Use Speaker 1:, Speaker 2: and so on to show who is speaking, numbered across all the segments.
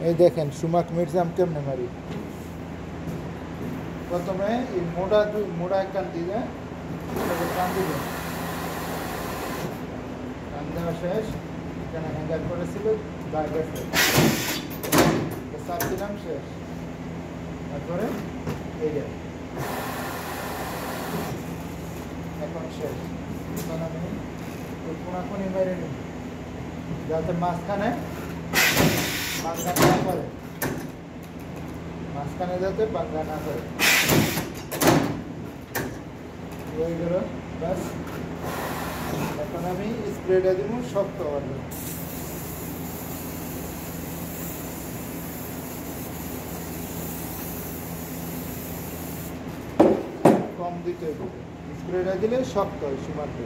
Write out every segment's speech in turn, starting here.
Speaker 1: এই দেখেন সুমাক মির্জাম কেমনে মারি। প্রথমে এই মোড়া এক কান দিয়ে টান দিবেন, টান দেওয়া শেষ। এখানে হ্যাঙ্গার করেছিল দাগ গেছে, চাপ দিলাম শেষ। তারপরে এই যে এখন শেষ। এখন আমি কোনাকুনি মেরে নিই যাতে মাঝখানে বাঙ্গা না করে, মাঝখানে যাতে বাঙ্গা না করে। হয়ে গেল ব্যাস। এখন আমি স্প্রেটা দিব শক্ত হওয়ার জন্য। কম দিতে হবে, স্প্রেটা দিলে শক্ত হয় সুমারটা।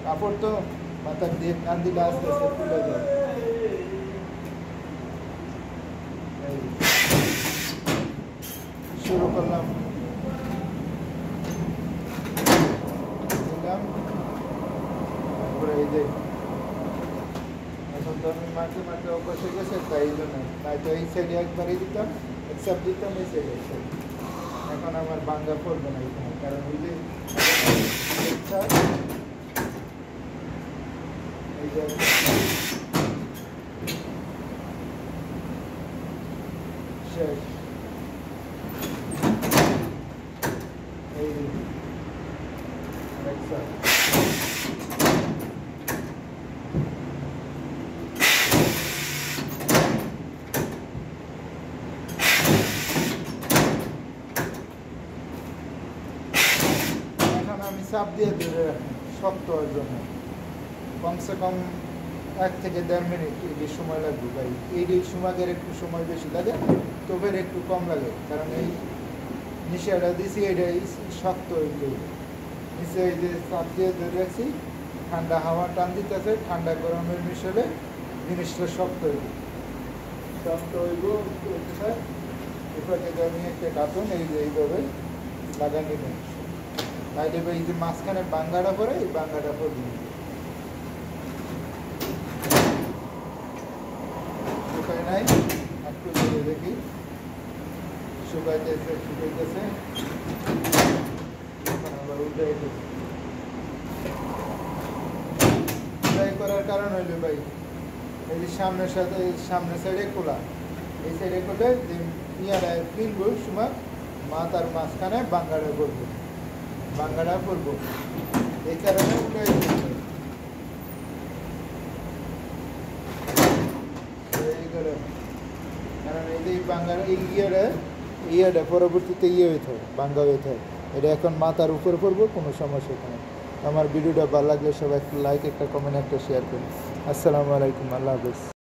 Speaker 1: কাপড় তো মাথার দিয়ে কান দিলে আস্তে আস্তে খুলে যায়। শুরু করলাম, দিলাম, তারপরে এই যে এখন তো আমি মাঠে মাঠে অভ্যাস হয়ে গেছে, তাই এই জন্য তাই তো এই সাইডে একবারই দিতাম, এক সাইড দিতাম, এই সাইডে এক সাইড। এখন আমার বাঙ্গা পড়বে না এখানে, কারণ ওই যে এই যে শেষ। এই এক সাইড আমি চাপ দিয়ে ধরে রাখি শক্ত হওয়ার জন্য। কমসে কম 1 থেকে 1.5 মিনিট এই সময় লাগবে ভাই। এই সুমাকের একটু সময় বেশি লাগে, তোপের একটু কম লাগে, কারণ এই নিশাটা দিছি এটা শক্ত হইতে। নিচে এই যে চাপ দিয়ে ধরে রাখছি, ঠান্ডা হাওয়া টান দিতেছে, ঠান্ডা গরমের মিশলে জিনিসটা শক্ত হইব, শক্ত হইব। এটাকে আমি একটা কার্টুন এই যে এইভাবে লাগাই নেবেন, তাইলে এই যে মাঝখানে বাঙ্গাটা পরে এই বাঙ্গাটা পড়বে। শুকায় নাই, একটু ধরে দেখি শুকাইতেছে, শুকাইতেছে। এখন আবার উল্টাই করার কারণ হইলো ভাই, এই যে সামনের সাথে সামনের সাইডে খোলা, এই সাইডে করলে যে ইয়ারা ফিলবো সময় মাথার মাঝখানে বাঙ্গাটা পড়বে, বাঙ্গাটা পড়বো, এই কারণে উল্টাই কারণ এই যে বাঙ্গার এই ইয়াটা পরবর্তীতে হইতে হয়, বাঙ্গা হইতে হয়। এটা এখন মাথার উপরে পড়বো, কোনো সমস্যা নেই। আমার ভিডিওটা ভালো লাগলে সবাই একটা লাইক, একটা কমেন্ট, একটা শেয়ার করুন। আসসালামু আলাইকুম, আল্লাহ হাফেজ।